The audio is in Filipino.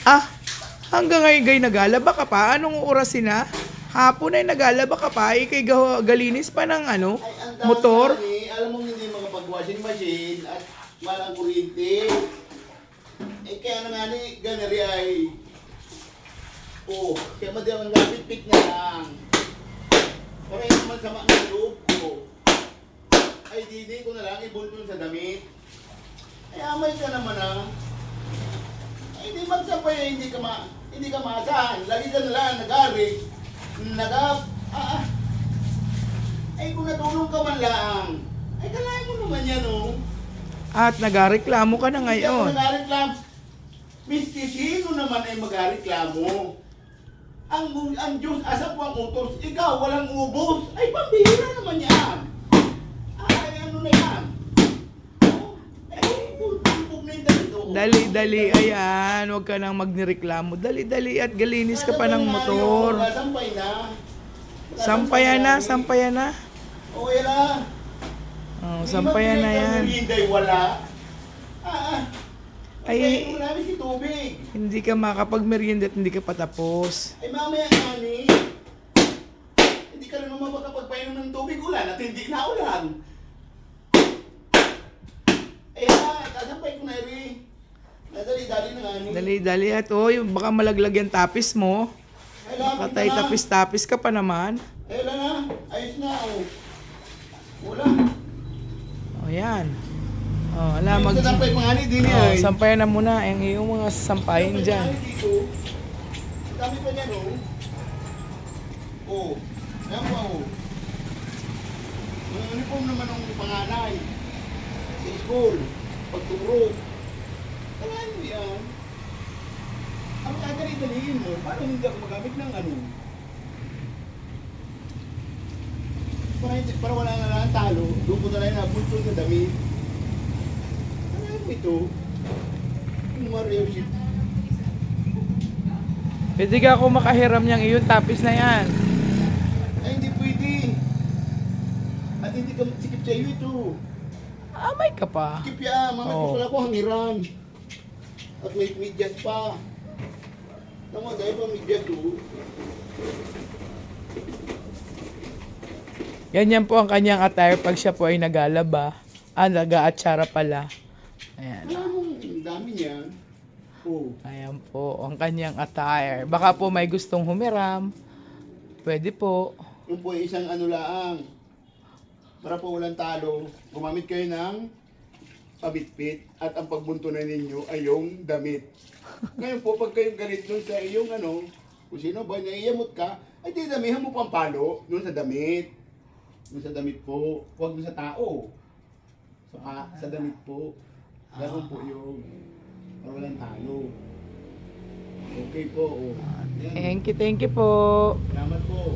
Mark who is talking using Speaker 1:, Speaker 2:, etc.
Speaker 1: Ah, hanggang ngayon gay nagalaba ka pa? Anong oras na? Hapon ay nagalaba ka pa? Ikay galinis pa ng ano?
Speaker 2: Ay, ang
Speaker 1: Motor?
Speaker 2: dami, alam mo hindi makapag-washing machine at walang kuryente. Eh kaya na nga ni ganari ay kaya madi ang gapit-pit na lang. Para yung naman sama ng loob ko. Ay didi ko na lang ibultun sa damit. Ay amay ka naman ay hindi magsampay hindi ka maasahan. Lagi ka na lang nag-arig. Ay kung natulong ka man lang. Ay kalahin mo naman yan
Speaker 1: At nagareklamo ka na
Speaker 2: Hindi ako
Speaker 1: ngayon.
Speaker 2: nagareklamo. Miski sino naman ay magareklamo. Ang Diyos asa po ang utos. Ikaw walang ubos. Ay pambihira naman yan. Ay ano na yan.
Speaker 1: Dali, ayan. Huwag ka nang magnireklamo. Dali at galinis ka pa ng motor.
Speaker 2: Sampay na.
Speaker 1: Sampayan na.
Speaker 2: O yan na.
Speaker 1: Oh, sampayan na yan.
Speaker 2: Hindi wala.
Speaker 1: Ay,
Speaker 2: Marami si tubig.
Speaker 1: hindi ka makapag-merienda at hindi ka patapos.
Speaker 2: Ay mamaya ani. Hindi ka rin naman makapagpainom ng tubig. Ulan at hindi na ulan. Ay kasampay ko na rin. Dali na nga ni.
Speaker 1: Dali at baka malaglag yung tapis mo.
Speaker 2: Ay lapit
Speaker 1: Patay
Speaker 2: na.
Speaker 1: tapis ka pa naman.
Speaker 2: Ay wala na. Ayos na Wala.
Speaker 1: O yan. O, ala mag...
Speaker 2: Sasampay pa nga ni din
Speaker 1: Oh,
Speaker 2: ay.
Speaker 1: sampayan na muna ang iyong mga sampayin dyan.
Speaker 2: Ang dami pa niyan Yan pa Ang uniform naman ng panganay. Sa school. Pagturo. Kailangan mo yan. Ang kakadali-daliin mo, paano hindi ako magamit ng para wala na lang talo, doon ko na lang nabultong na damit. Ano ito? Yung Mario-ship.
Speaker 1: Pwede ka ako makahiram niyang iyong tapis na yan.
Speaker 2: Ay, hindi pwede. At hindi ka sikip sa iyo ito.
Speaker 1: Amay ka pa.
Speaker 2: Sikip yan. Mamaya pala ko hangiran. At may medyas pa. Tama, dahil pa medyas to.
Speaker 1: Ganyan po ang kanyang attire pag siya po ay nagalaba. Nag-aatsara pala. Ayan.
Speaker 2: Ang dami niyan.
Speaker 1: Ayan po ang kanyang attire. Baka po may gustong humiram. Pwede po.
Speaker 2: Yung po isang lang. Para po walang talo, gumamit kayo ng pabitbit at ang pagbuntunan ninyo ay yung damit. Ngayon po, pag kayong galit nun sa iyong kung sino ba naiiyamot ka, ay damihan mo pang palo dun sa damit. Dun sa damit po, huwag dun sa tao. Sa damit po. Ganun po yung para walang talo. Okay po.
Speaker 1: Thank you po.
Speaker 2: Salamat po.